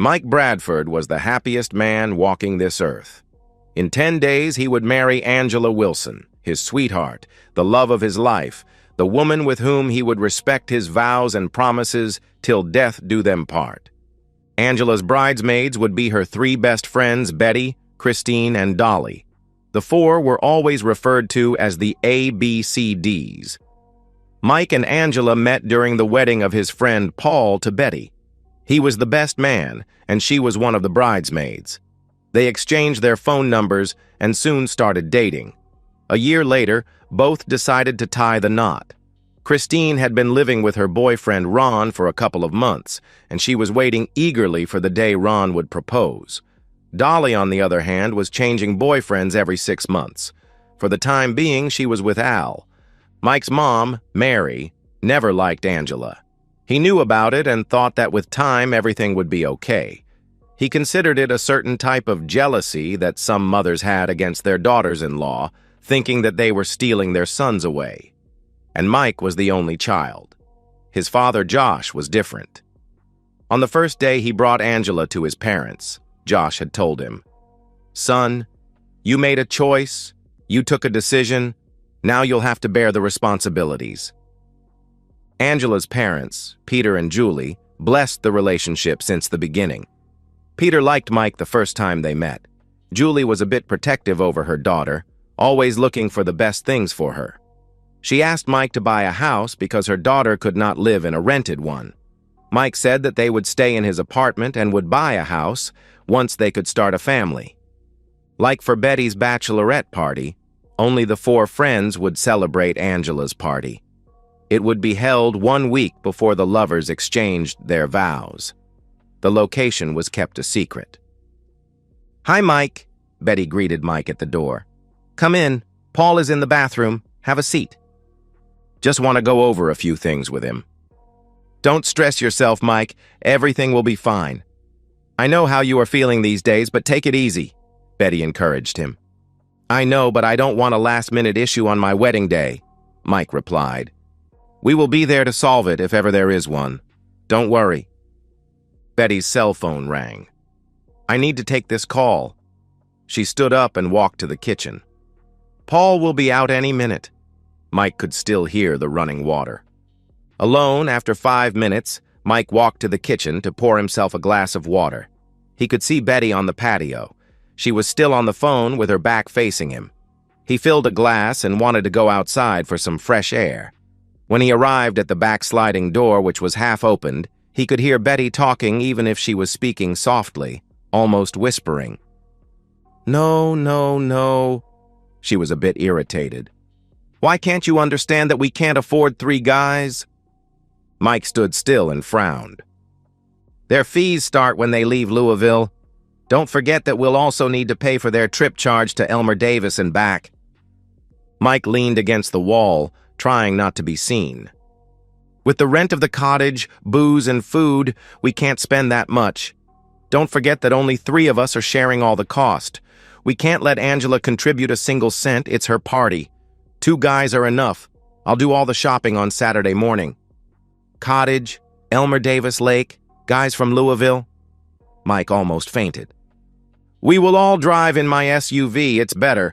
Mike Bradford was the happiest man walking this earth. In 10 days, he would marry Angela Wilson, his sweetheart, the love of his life, the woman with whom he would respect his vows and promises till death do them part. Angela's bridesmaids would be her 3 best friends, Betty, Christine, and Dolly. The 4 were always referred to as the ABCDs. Mike and Angela met during the wedding of his friend Paul to Betty. He was the best man, and she was one of the bridesmaids. They exchanged their phone numbers and soon started dating. A year later, both decided to tie the knot. Christine had been living with her boyfriend Ron for a couple of months, and she was waiting eagerly for the day Ron would propose. Dolly, on the other hand, was changing boyfriends every 6 months. For the time being, she was with Al. Mike's mom, Mary, never liked Angela. He knew about it and thought that with time everything would be okay. He considered it a certain type of jealousy that some mothers had against their daughters-in-law, thinking that they were stealing their sons away. And Mike was the only child. His father, Josh, was different. On the first day he brought Angela to his parents, Josh had told him, "Son, you made a choice, you took a decision, now you'll have to bear the responsibilities." Angela's parents, Peter and Julie, blessed the relationship since the beginning. Peter liked Mike the first time they met. Julie was a bit protective over her daughter, always looking for the best things for her. She asked Mike to buy a house because her daughter could not live in a rented one. Mike said that they would stay in his apartment and would buy a house once they could start a family. Like for Betty's bachelorette party, only the 4 friends would celebrate Angela's party. It would be held 1 week before the lovers exchanged their vows. The location was kept a secret. "Hi, Mike," Betty greeted Mike at the door. "Come in. Paul is in the bathroom. Have a seat." "Just want to go over a few things with him." "Don't stress yourself, Mike. Everything will be fine. I know how you are feeling these days, but take it easy," Betty encouraged him. "I know, but I don't want a last-minute issue on my wedding day," Mike replied. "We will be there to solve it if ever there is one. Don't worry." Betty's cell phone rang. "I need to take this call." She stood up and walked to the kitchen. "Paul will be out any minute." Mike could still hear the running water. Alone, after 5 minutes, Mike walked to the kitchen to pour himself a glass of water. He could see Betty on the patio. She was still on the phone with her back facing him. He filled a glass and wanted to go outside for some fresh air. When he arrived at the back sliding door, which was half opened, he could hear Betty talking even if she was speaking softly, almost whispering. "No, no, no." She was a bit irritated. "Why can't you understand that we can't afford 3 guys?" Mike stood still and frowned. "Their fees start when they leave Louisville. Don't forget that we'll also need to pay for their trip charge to Elmer Davis and back." Mike leaned against the wall, trying not to be seen. "With the rent of the cottage, booze, and food, we can't spend that much. Don't forget that only 3 of us are sharing all the cost. We can't let Angela contribute a single cent. It's her party. 2 guys are enough. I'll do all the shopping on Saturday morning." "Cottage, Elmer Davis Lake, guys from Louisville." Mike almost fainted. "We will all drive in my SUV. It's better.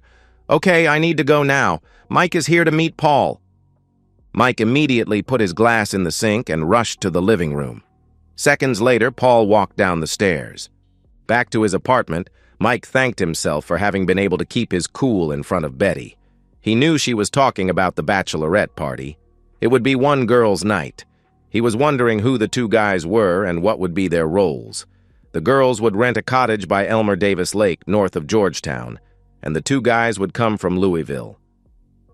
Okay, I need to go now. Mike is here to meet Paul." Mike immediately put his glass in the sink and rushed to the living room. Seconds later, Paul walked down the stairs. Back to his apartment, Mike thanked himself for having been able to keep his cool in front of Betty. He knew she was talking about the bachelorette party. It would be one girl's night. He was wondering who the 2 guys were and what would be their roles. The girls would rent a cottage by Elmer Davis Lake, north of Georgetown, and the 2 guys would come from Louisville.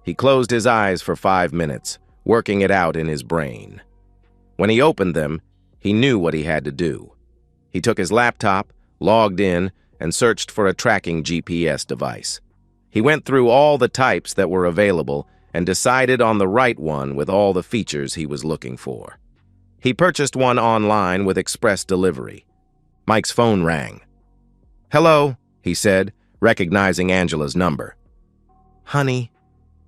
He closed his eyes for 5 minutes, working it out in his brain. When he opened them, he knew what he had to do. He took his laptop, logged in, and searched for a tracking GPS device. He went through all the types that were available and decided on the right one with all the features he was looking for. He purchased one online with express delivery. Mike's phone rang. "Hello," he said, recognizing Angela's number. "Honey,"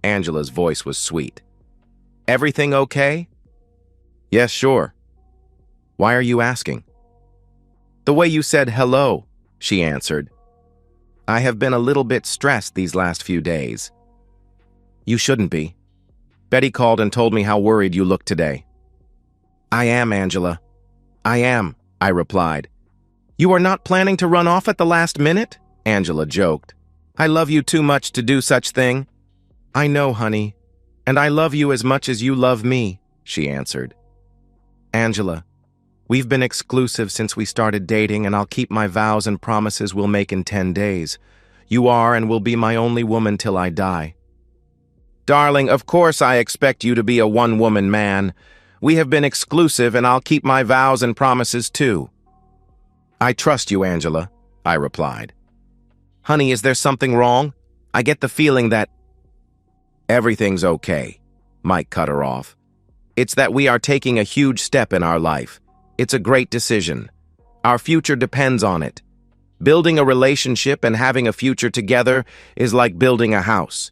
Angela's voice was sweet. "Everything okay?" "Yes, sure." "Why are you asking?" The way you said hello, she answered. I have been a little bit stressed these last few days. You shouldn't be. Betty called and told me how worried you look today. I am, Angela. I am, I replied. You are not planning to run off at the last minute? Angela joked. I love you too much to do such thing. I know, honey, and I love you as much as you love me, she answered. Angela, we've been exclusive since we started dating, and I'll keep my vows and promises we'll make in 10 days. You are and will be my only woman till I die. Darling, of course I expect you to be a one-woman man. We have been exclusive, and I'll keep my vows and promises too. I trust you, Angela, I replied. Honey, is there something wrong? I get the feeling that... Everything's okay, Mike cut her off. It's that we are taking a huge step in our life. It's a great decision. Our future depends on it. Building a relationship and having a future together is like building a house.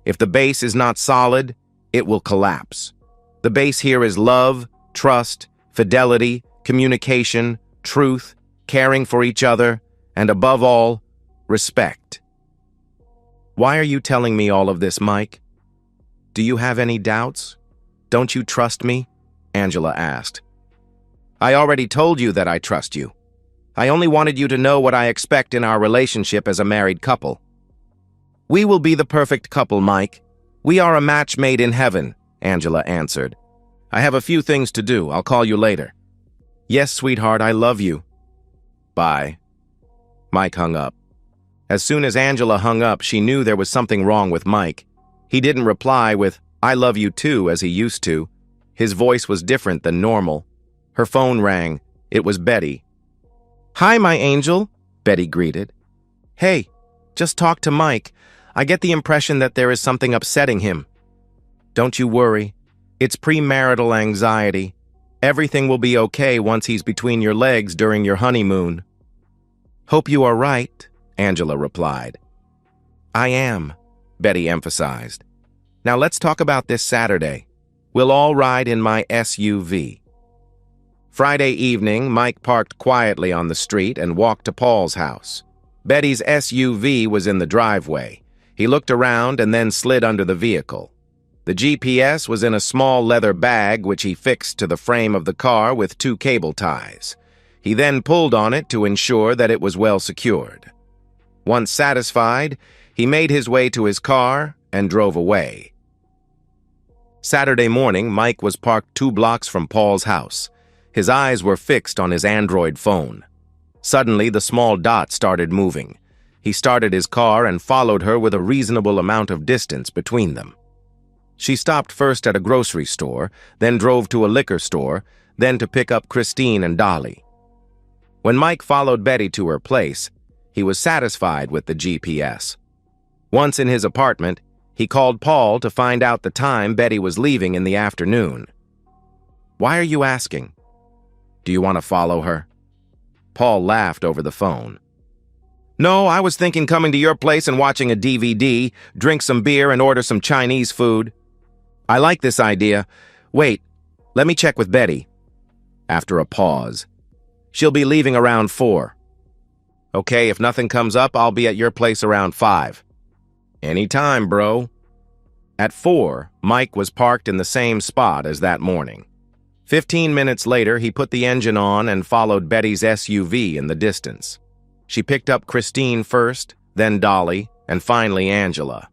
If the base is not solid, it will collapse. The base here is love, trust, fidelity, communication, truth, caring for each other, and above all, respect. Why are you telling me all of this, Mike? Do you have any doubts? Don't you trust me? Angela asked. I already told you that I trust you. I only wanted you to know what I expect in our relationship as a married couple. We will be the perfect couple, Mike. We are a match made in heaven, Angela answered. I have a few things to do. I'll call you later. Yes, sweetheart, I love you. Bye. Mike hung up. As soon as Angela hung up, she knew there was something wrong with Mike. He didn't reply with, I love you too, as he used to. His voice was different than normal. Her phone rang. It was Betty. Hi, my angel, Betty greeted. Hey, just talk to Mike. I get the impression that there is something upsetting him. Don't you worry. It's premarital anxiety. Everything will be okay once he's between your legs during your honeymoon. Hope you are right, Angela replied. I am, Betty emphasized. Now let's talk about this Saturday. We'll all ride in my SUV. Friday evening, Mike parked quietly on the street and walked to Paul's house. Betty's SUV was in the driveway. He looked around and then slid under the vehicle. The GPS was in a small leather bag which he fixed to the frame of the car with 2 cable ties. He then pulled on it to ensure that it was well secured. Once satisfied, he made his way to his car and drove away. Saturday morning, Mike was parked 2 blocks from Paul's house. His eyes were fixed on his Android phone. Suddenly, the small dot started moving. He started his car and followed her with a reasonable amount of distance between them. She stopped first at a grocery store, then drove to a liquor store, then to pick up Christine and Dolly. When Mike followed Betty to her place, he was satisfied with the GPS. Once in his apartment, he called Paul to find out the time Betty was leaving in the afternoon. Why are you asking? Do you want to follow her? Paul laughed over the phone. No, I was thinking coming to your place and watching a DVD, drink some beer and order some Chinese food. I like this idea. Wait, let me check with Betty. After a pause. She'll be leaving around 4. Okay, if nothing comes up, I'll be at your place around 5. Anytime, bro. At 4, Mike was parked in the same spot as that morning. 15 minutes later, he put the engine on and followed Betty's SUV in the distance. She picked up Christine first, then Dolly, and finally Angela.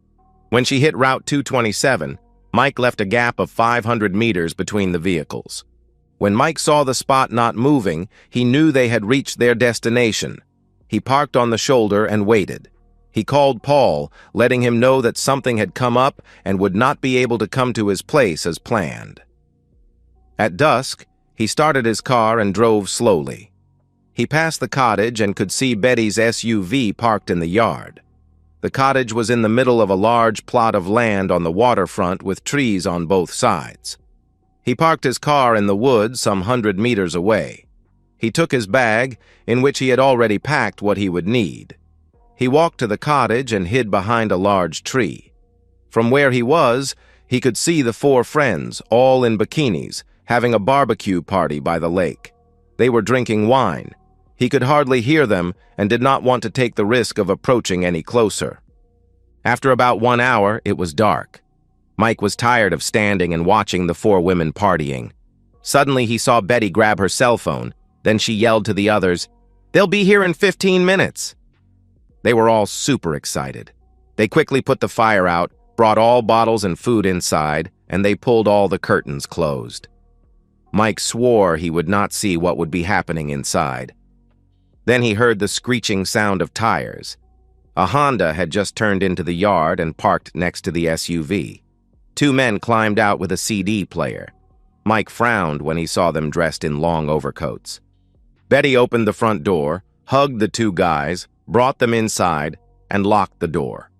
When she hit Route 227, Mike left a gap of 500 meters between the vehicles. When Mike saw the spot not moving, he knew they had reached their destination. He parked on the shoulder and waited. He called Paul, letting him know that something had come up and would not be able to come to his place as planned. At dusk, he started his car and drove slowly. He passed the cottage and could see Betty's SUV parked in the yard. The cottage was in the middle of a large plot of land on the waterfront with trees on both sides. He parked his car in the woods some 100 meters away. He took his bag, in which he had already packed what he would need. He walked to the cottage and hid behind a large tree. From where he was, he could see the 4 friends, all in bikinis, having a barbecue party by the lake. They were drinking wine. He could hardly hear them and did not want to take the risk of approaching any closer. After about 1 hour, it was dark. Mike was tired of standing and watching the 4 women partying. Suddenly, he saw Betty grab her cell phone. Then she yelled to the others, "They'll be here in 15 minutes." They were all super excited. They quickly put the fire out, brought all bottles and food inside, and they pulled all the curtains closed. Mike swore he would not see what would be happening inside. Then he heard the screeching sound of tires. A Honda had just turned into the yard and parked next to the SUV. 2 men climbed out with a CD player. Mike frowned when he saw them dressed in long overcoats. Betty opened the front door, hugged the 2 guys, brought them inside, and locked the door.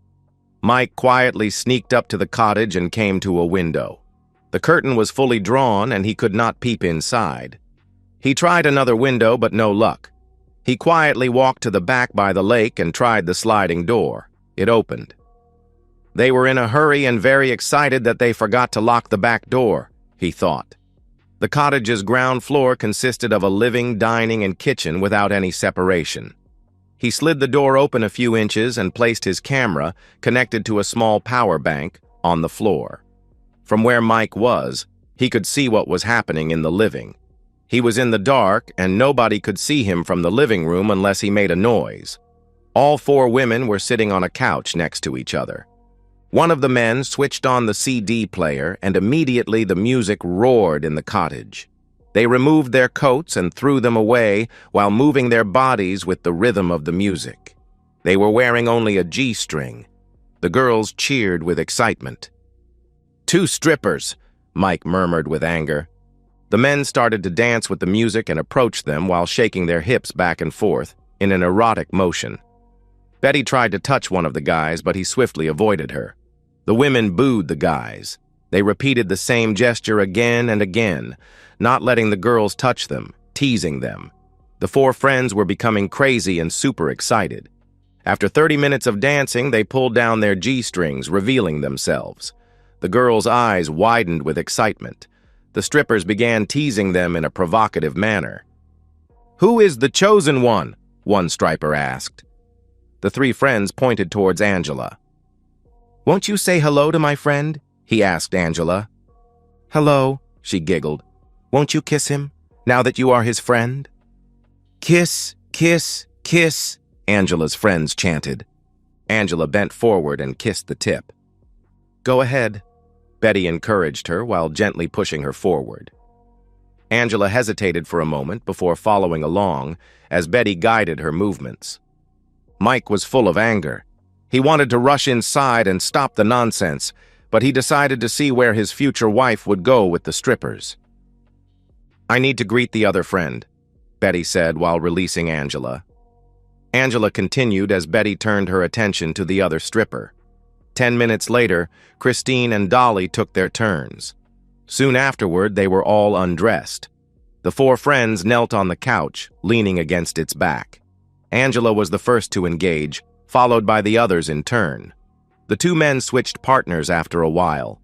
Mike quietly sneaked up to the cottage and came to a window. The curtain was fully drawn and he could not peep inside. He tried another window, but no luck. He quietly walked to the back by the lake and tried the sliding door. It opened. They were in a hurry and very excited that they forgot to lock the back door, he thought. The cottage's ground floor consisted of a living, dining, and kitchen without any separation. He slid the door open a few inches and placed his camera, connected to a small power bank, on the floor. From where Mike was, he could see what was happening in the living. He was in the dark, and nobody could see him from the living room unless he made a noise. All 4 women were sitting on a couch next to each other. One of the men switched on the CD player, and immediately the music roared in the cottage. They removed their coats and threw them away while moving their bodies with the rhythm of the music. They were wearing only a G-string. The girls cheered with excitement. "2 strippers," Mike murmured with anger. The men started to dance with the music and approached them while shaking their hips back and forth in an erotic motion. Betty tried to touch one of the guys, but he swiftly avoided her. The women booed the guys. They repeated the same gesture again and again, not letting the girls touch them, teasing them. The 4 friends were becoming crazy and super excited. After 30 minutes of dancing, they pulled down their G-strings, revealing themselves. The girls' eyes widened with excitement. The strippers began teasing them in a provocative manner. "Who is the chosen one?" one striper asked. The 3 friends pointed towards Angela. "Won't you say hello to my friend?" he asked Angela. "Hello," she giggled. "Won't you kiss him, now that you are his friend?" "Kiss, kiss, kiss," Angela's friends chanted. Angela bent forward and kissed the tip. "Go ahead," Betty encouraged her while gently pushing her forward. Angela hesitated for a moment before following along as Betty guided her movements. Mike was full of anger. He wanted to rush inside and stop the nonsense, but he decided to see where his future wife would go with the strippers. "I need to greet the other friend," Betty said while releasing Angela. Angela continued as Betty turned her attention to the other stripper. 10 minutes later, Christine and Dolly took their turns. Soon afterward, they were all undressed. The 4 friends knelt on the couch, leaning against its back. Angela was the first to engage, followed by the others in turn. The 2 men switched partners after a while.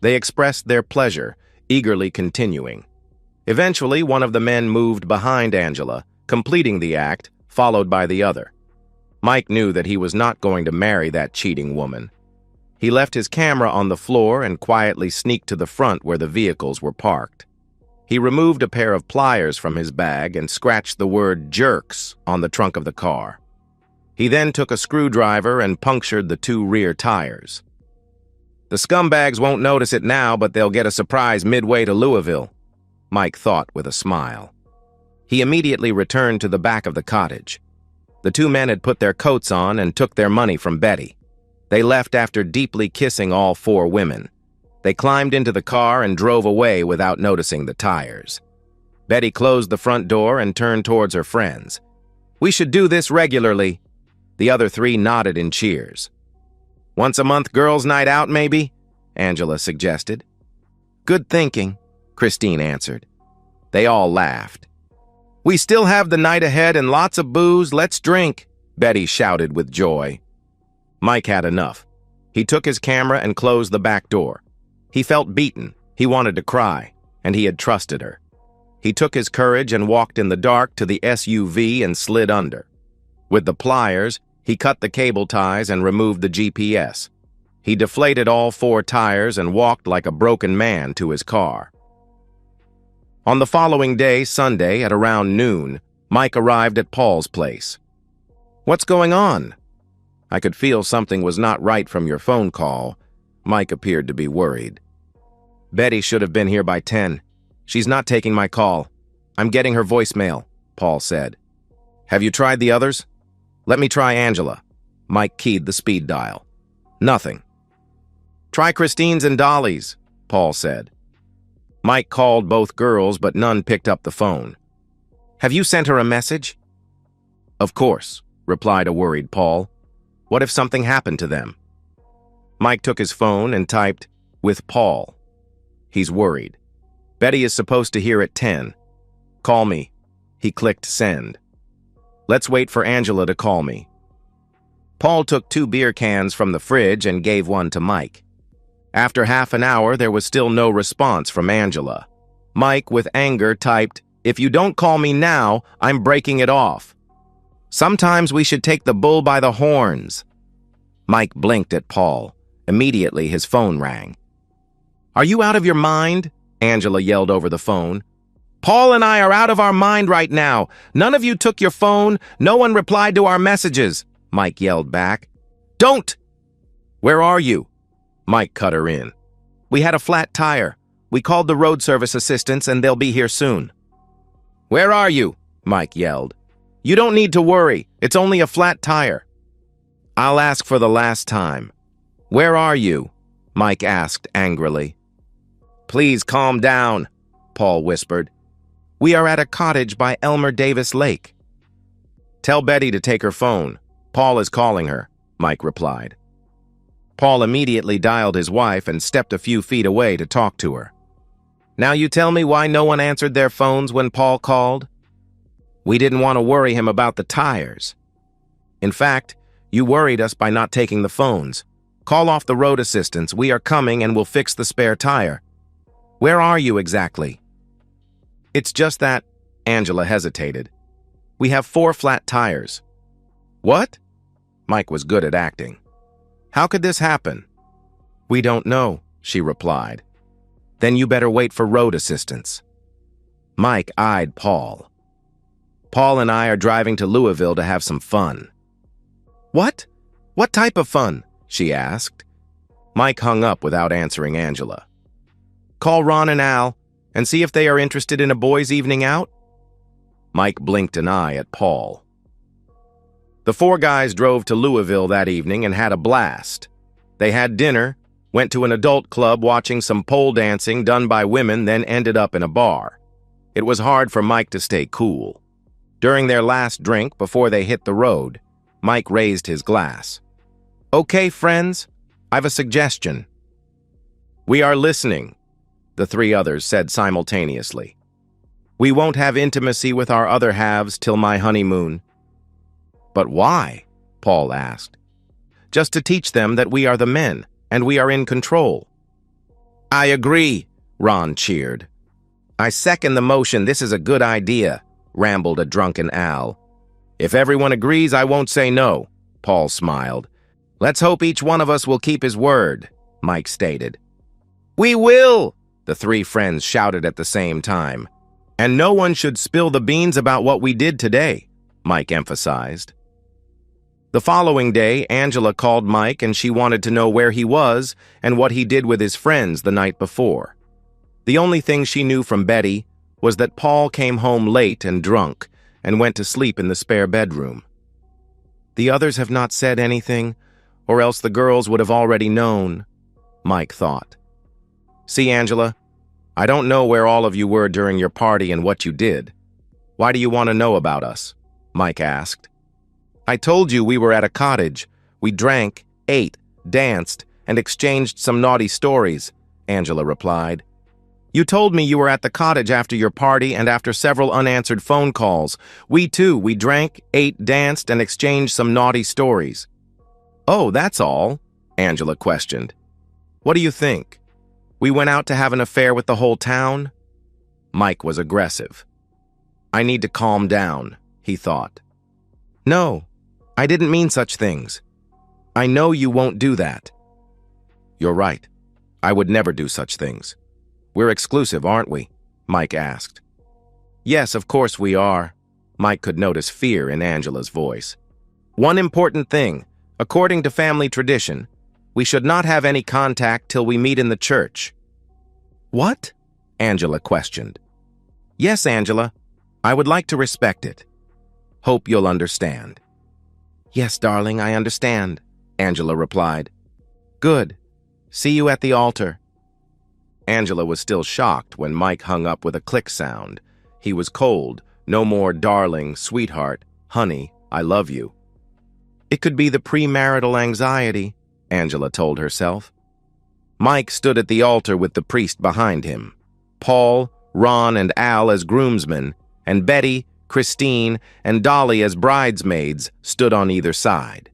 They expressed their pleasure, eagerly continuing. Eventually, one of the men moved behind Angela, completing the act, followed by the other. Mike knew that he was not going to marry that cheating woman. He left his camera on the floor and quietly sneaked to the front where the vehicles were parked. He removed a pair of pliers from his bag and scratched the word "jerks" on the trunk of the car. He then took a screwdriver and punctured the 2 rear tires. "The scumbags won't notice it now, but they'll get a surprise midway to Louisville," Mike thought with a smile. He immediately returned to the back of the cottage. The 2 men had put their coats on and took their money from Betty. They left after deeply kissing all 4 women. They climbed into the car and drove away without noticing the tires. Betty closed the front door and turned towards her friends. "We should do this regularly." The other 3 nodded in cheers. "Once a month girls' night out, maybe?" Angela suggested. "Good thinking," Christine answered. They all laughed. "We still have the night ahead and lots of booze. Let's drink," Betty shouted with joy. Mike had enough. He took his camera and closed the back door. He felt beaten, he wanted to cry, and he had trusted her. He took his courage and walked in the dark to the SUV and slid under. With the pliers, he cut the cable ties and removed the GPS. He deflated all 4 tires and walked like a broken man to his car. On the following day, Sunday, at around noon, Mike arrived at Paul's place. "What's going on?" "I could feel something was not right from your phone call." Mike appeared to be worried. "Betty should have been here by 10. She's not taking my call. I'm getting her voicemail," Paul said. "Have you tried the others?" "Let me try Angela." Mike keyed the speed dial. "Nothing." "Try Christine's and Dolly's," Paul said. Mike called both girls, but none picked up the phone. "Have you sent her a message?" "Of course," replied a worried Paul. "What if something happened to them?" Mike took his phone and typed, "With Paul." He's worried. "Betty is supposed to hear at 10. Call me." He clicked send. "Let's wait for Angela to call me." Paul took 2 beer cans from the fridge and gave one to Mike. After half an hour, there was still no response from Angela. Mike, with anger, typed, "If you don't call me now, I'm breaking it off. Sometimes we should take the bull by the horns." Mike blinked at Paul. Immediately, his phone rang. "Are you out of your mind?" Angela yelled over the phone. "Paul and I are out of our mind right now. None of you took your phone. No one replied to our messages," Mike yelled back. "Don't!" "Where are you?" Mike cut her in. "We had a flat tire. We called the road service assistants and they'll be here soon." "Where are you?" Mike yelled. "You don't need to worry. It's only a flat tire." "I'll ask for the last time. Where are you?" Mike asked angrily. "Please calm down," Paul whispered. "We are at a cottage by Elmer Davis Lake." "Tell Betty to take her phone. Paul is calling her," Mike replied. Paul immediately dialed his wife and stepped a few feet away to talk to her. "Now you tell me why no one answered their phones when Paul called?" "We didn't want to worry him about the tires." "In fact, you worried us by not taking the phones. Call off the road assistants. We are coming and we'll fix the spare tire." "Where are you exactly?" "It's just that," Angela hesitated. "We have 4 flat tires." "What?" Mike was good at acting. "How could this happen?" "We don't know," she replied. "Then you better wait for road assistance." Mike eyed Paul. "Paul and I are driving to Louisville to have some fun." "What? What type of fun?" she asked. Mike hung up without answering Angela. "Call Ron and Al and see if they are interested in a boys' evening out." Mike blinked an eye at Paul. The 4 guys drove to Louisville that evening and had a blast. They had dinner, went to an adult club watching some pole dancing done by women, then ended up in a bar. It was hard for Mike to stay cool. During their last drink, before they hit the road, Mike raised his glass. "Okay, friends, I've a suggestion." "We are listening," the 3 others said simultaneously. "We won't have intimacy with our other halves till my honeymoon." "But why?" Paul asked. "Just to teach them that we are the men, and we are in control." "I agree," Ron cheered. "I second the motion. This is a good idea," rambled a drunken Al. "If everyone agrees, I won't say no," Paul smiled. "Let's hope each one of us will keep his word," Mike stated. "We will!" the 3 friends shouted at the same time. "And no one should spill the beans about what we did today," Mike emphasized. The following day, Angela called Mike and she wanted to know where he was and what he did with his friends the night before. The only thing she knew from Betty was that Paul came home late and drunk and went to sleep in the spare bedroom. The others have not said anything, or else the girls would have already known, Mike thought. "See, Angela, I don't know where all of you were during your party and what you did. Why do you want to know about us?" Mike asked. "I told you we were at a cottage. We drank, ate, danced, and exchanged some naughty stories," Angela replied. "You told me you were at the cottage after your party and after several unanswered phone calls. We drank, ate, danced, and exchanged some naughty stories." "Oh, that's all?" Angela questioned. "What do you think? We went out to have an affair with the whole town?" Mike was aggressive. I need to calm down, he thought. No, I didn't mean such things. I know you won't do that. You're right. I would never do such things. We're exclusive, aren't we? Mike asked. Yes, of course we are. Mike could notice fear in Angela's voice. One important thing, according to family tradition, we should not have any contact till we meet in the church. What? Angela questioned. Yes, Angela. I would like to respect it. Hope you'll understand. Yes, darling, I understand, Angela replied. Good. See you at the altar. Angela was still shocked when Mike hung up with a click sound. He was cold. No more darling, sweetheart, honey, I love you. It could be the premarital anxiety, Angela told herself. Mike stood at the altar with the priest behind him. Paul, Ron, and Al as groomsmen, and Betty, Christine, and Dolly as bridesmaids stood on either side.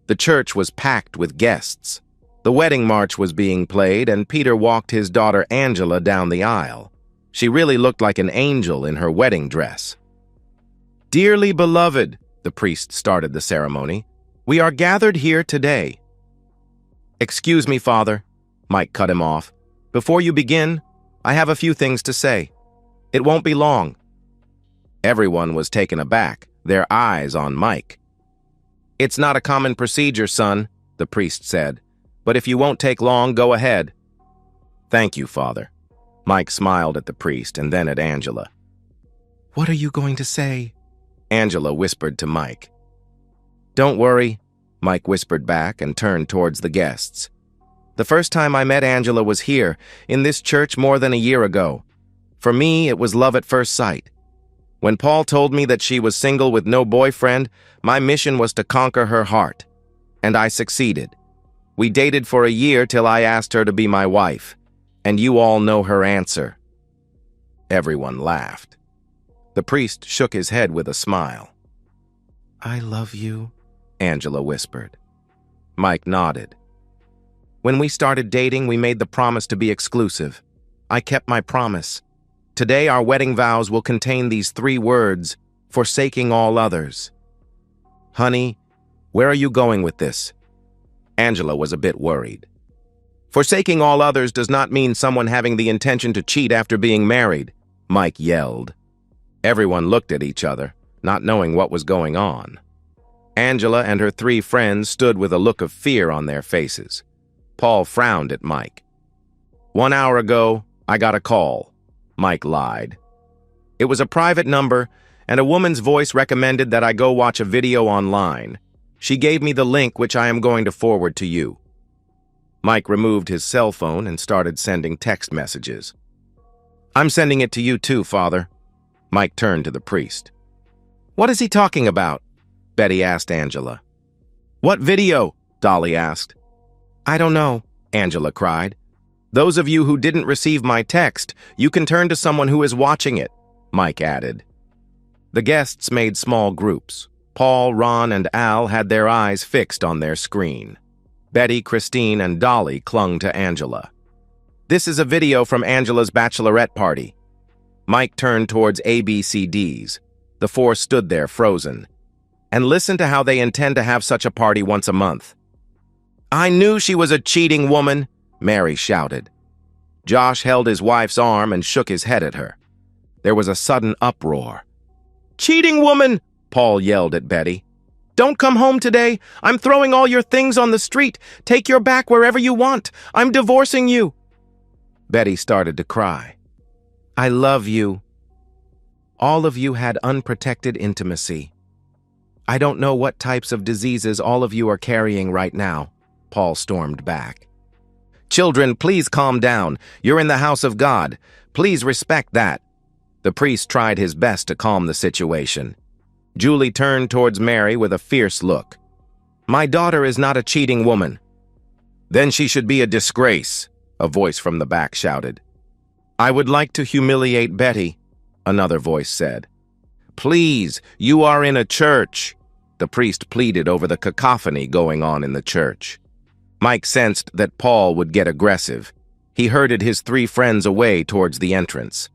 The church was packed with guests. The wedding march was being played, and Peter walked his daughter Angela down the aisle. She really looked like an angel in her wedding dress. Dearly beloved, the priest started the ceremony, we are gathered here today. Excuse me, Father, Mike cut him off. Before you begin, I have a few things to say. It won't be long. Everyone was taken aback, their eyes on Mike. It's not a common procedure, son, the priest said, but if you won't take long, go ahead. Thank you, Father. Mike smiled at the priest and then at Angela. What are you going to say? Angela whispered to Mike. Don't worry, Mike whispered back and turned towards the guests. The first time I met Angela was here, in this church more than a year ago. For me, it was love at first sight. When Paul told me that she was single with no boyfriend, my mission was to conquer her heart. And I succeeded. We dated for a year till I asked her to be my wife. And you all know her answer. Everyone laughed. The priest shook his head with a smile. I love you, Angela whispered. Mike nodded. When we started dating, we made the promise to be exclusive. I kept my promise. Today, our wedding vows will contain these 3 words, forsaking all others. Honey, where are you going with this? Angela was a bit worried. Forsaking all others does not mean someone having the intention to cheat after being married, Mike yelled. Everyone looked at each other, not knowing what was going on. Angela and her 3 friends stood with a look of fear on their faces. Paul frowned at Mike. 1 hour ago, I got a call, Mike lied. It was a private number, and a woman's voice recommended that I go watch a video online. She gave me the link, which I am going to forward to you. Mike removed his cell phone and started sending text messages. I'm sending it to you too, Father. Mike turned to the priest. What is he talking about? Betty asked Angela. What video? Dolly asked. I don't know, Angela cried. Those of you who didn't receive my text, you can turn to someone who is watching it, Mike added. The guests made small groups. Paul, Ron, and Al had their eyes fixed on their screen. Betty, Christine, and Dolly clung to Angela. This is a video from Angela's Bachelorette party. Mike turned towards ABCDs. The 4 stood there frozen. And listen to how they intend to have such a party once a month. I knew she was a cheating woman, Mary shouted. Josh held his wife's arm and shook his head at her. There was a sudden uproar. Cheating woman, Paul yelled at Betty. Don't come home today. I'm throwing all your things on the street. Take your back wherever you want. I'm divorcing you. Betty started to cry. I love you. All of you had unprotected intimacy. I don't know what types of diseases all of you are carrying right now, Paul stormed back. Children, please calm down. You're in the house of God. Please respect that. The priest tried his best to calm the situation. Julie turned towards Mary with a fierce look. My daughter is not a cheating woman. Then she should be a disgrace, a voice from the back shouted. I would like to humiliate Betty, another voice said. Please, you are in a church, the priest pleaded over the cacophony going on in the church. Mike sensed that Paul would get aggressive. He herded his 3 friends away towards the entrance.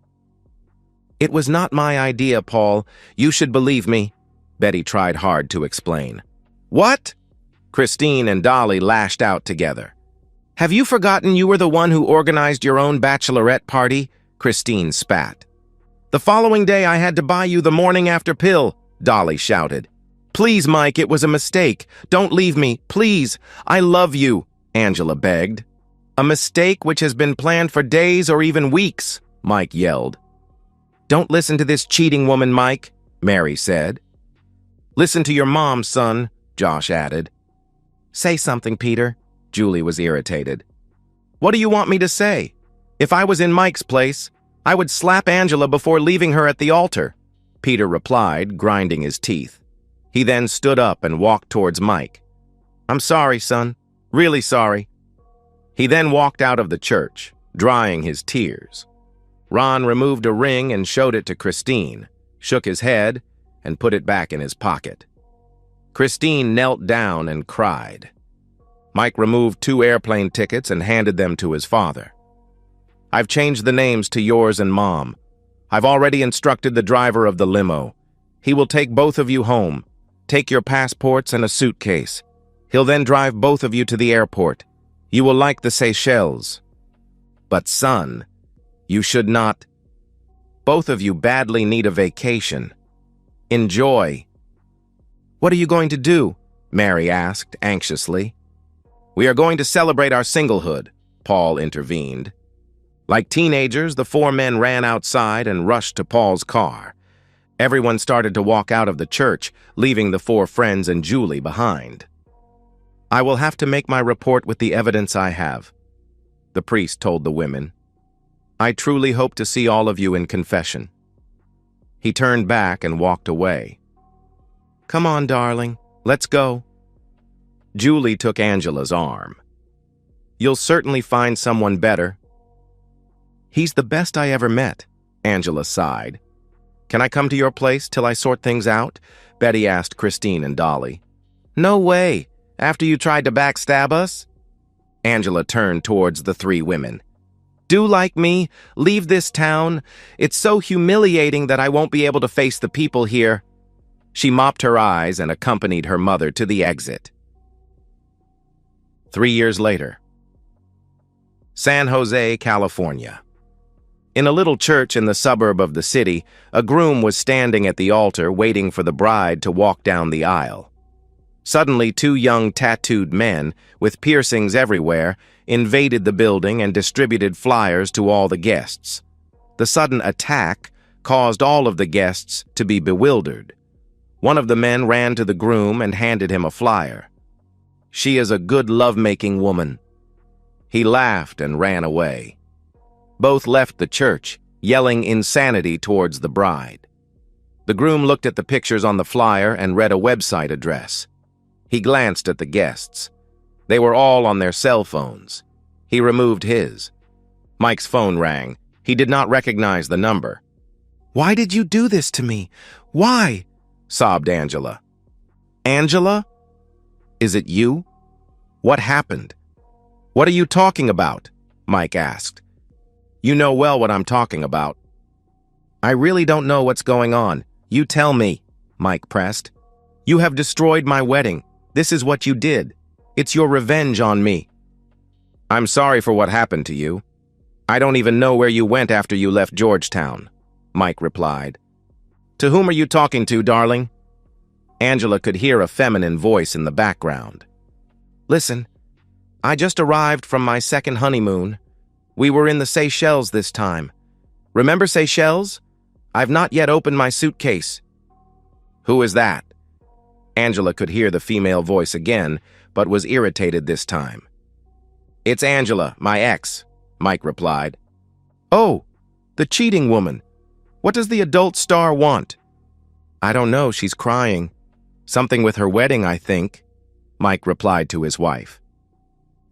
"It was not my idea, Paul. You should believe me," Betty tried hard to explain. "What?" Christine and Dolly lashed out together. "Have you forgotten you were the one who organized your own bachelorette party?" Christine spat. "The following day I had to buy you the morning after pill," Dolly shouted. "Please, Mike, it was a mistake. Don't leave me, please. I love you," Angela begged. "A mistake which has been planned for days or even weeks," Mike yelled. "Don't listen to this cheating woman, Mike," Mary said. "Listen to your mom, son," Josh added. "Say something, Peter." Julie was irritated. "What do you want me to say? If I was in Mike's place, I would slap Angela before leaving her at the altar," Peter replied, grinding his teeth. He then stood up and walked towards Mike. "I'm sorry, son. Really sorry." He then walked out of the church, drying his tears. Ron removed a ring and showed it to Christine, shook his head, and put it back in his pocket. Christine knelt down and cried. Mike removed 2 airplane tickets and handed them to his father. "I've changed the names to yours and Mom. I've already instructed the driver of the limo. He will take both of you home. Take your passports and a suitcase. He'll then drive both of you to the airport. You will like the Seychelles." "But son, you should not. Both of you badly need a vacation. Enjoy." "What are you going to do?" Mary asked anxiously. "We are going to celebrate our singlehood," Paul intervened. Like teenagers, the 4 men ran outside and rushed to Paul's car. Everyone started to walk out of the church, leaving the 4 friends and Julie behind. "I will have to make my report with the evidence I have," the priest told the women. "I truly hope to see all of you in confession." He turned back and walked away. "Come on, darling, let's go." Julie took Angela's arm. "You'll certainly find someone better." "He's the best I ever met," Angela sighed. "Can I come to your place till I sort things out?" Betty asked Christine and Dolly. "No way, after you tried to backstab us?" Angela turned towards the 3 women. "Do like me, leave this town. It's so humiliating that I won't be able to face the people here." She mopped her eyes and accompanied her mother to the exit. 3 years later. San Jose, California. In a little church in the suburb of the city, a groom was standing at the altar waiting for the bride to walk down the aisle. Suddenly, 2 young tattooed men, with piercings everywhere, invaded the building and distributed flyers to all the guests. The sudden attack caused all of the guests to be bewildered. One of the men ran to the groom and handed him a flyer. "She is a good love-making woman." He laughed and ran away. Both left the church, yelling insanity towards the bride. The groom looked at the pictures on the flyer and read a website address. He glanced at the guests. They were all on their cell phones. He removed his. Mike's phone rang. He did not recognize the number. "Why did you do this to me? Why?" sobbed Angela. "Angela? Is it you? What happened? What are you talking about?" Mike asked. "You know well what I'm talking about." "I really don't know what's going on. You tell me," Mike pressed. "You have destroyed my wedding. This is what you did. It's your revenge on me." "I'm sorry for what happened to you. I don't even know where you went after you left Georgetown," Mike replied. "To whom are you talking to, darling?" Angela could hear a feminine voice in the background. "Listen, I just arrived from my 2nd honeymoon. We were in the Seychelles this time. Remember Seychelles? I've not yet opened my suitcase." "Who is that?" Angela could hear the female voice again, but was irritated this time. "It's Angela, my ex," Mike replied. "Oh, the cheating woman. What does the adult star want?" "I don't know, she's crying. Something with her wedding, I think," Mike replied to his wife.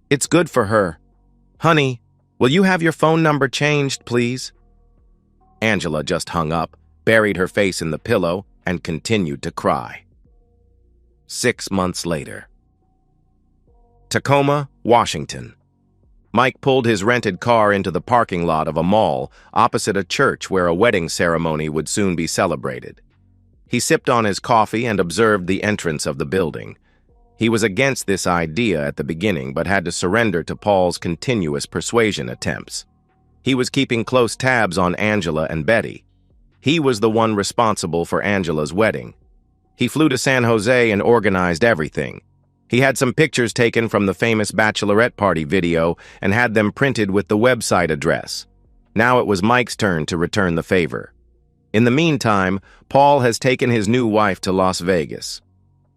"It's good for her. Honey, will you have your phone number changed, please?" Angela just hung up, buried her face in the pillow, and continued to cry. 6 months later. Tacoma, Washington. Mike pulled his rented car into the parking lot of a mall opposite a church where a wedding ceremony would soon be celebrated. He sipped on his coffee and observed the entrance of the building. He was against this idea at the beginning but had to surrender to Paul's continuous persuasion attempts. He was keeping close tabs on Angela and Betty. He was the one responsible for Angela's wedding. He flew to San Jose and organized everything. He had some pictures taken from the famous Bachelorette party video and had them printed with the website address. Now it was Mike's turn to return the favor. In the meantime, Paul has taken his new wife to Las Vegas.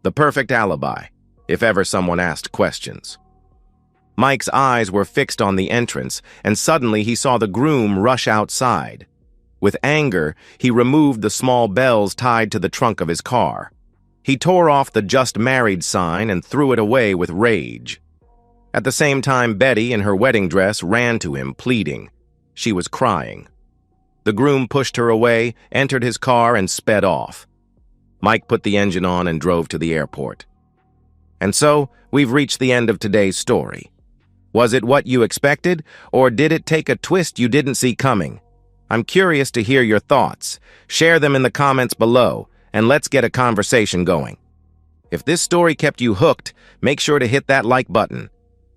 The perfect alibi, if ever someone asked questions. Mike's eyes were fixed on the entrance, and suddenly he saw the groom rush outside. With anger, he removed the small bells tied to the trunk of his car. He tore off the "Just Married" sign and threw it away with rage. At the same time, Betty, in her wedding dress, ran to him, pleading. She was crying. The groom pushed her away, entered his car, and sped off. Mike put the engine on and drove to the airport. And so, we've reached the end of today's story. Was it what you expected, or did it take a twist you didn't see coming? I'm curious to hear your thoughts. Share them in the comments below, and let's get a conversation going. If this story kept you hooked, make sure to hit that like button.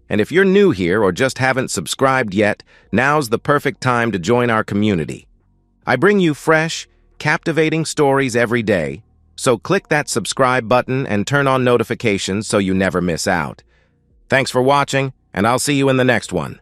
And if you're new here or just haven't subscribed yet, now's the perfect time to join our community. I bring you fresh, captivating stories every day, so click that subscribe button and turn on notifications so you never miss out. Thanks for watching, and I'll see you in the next one.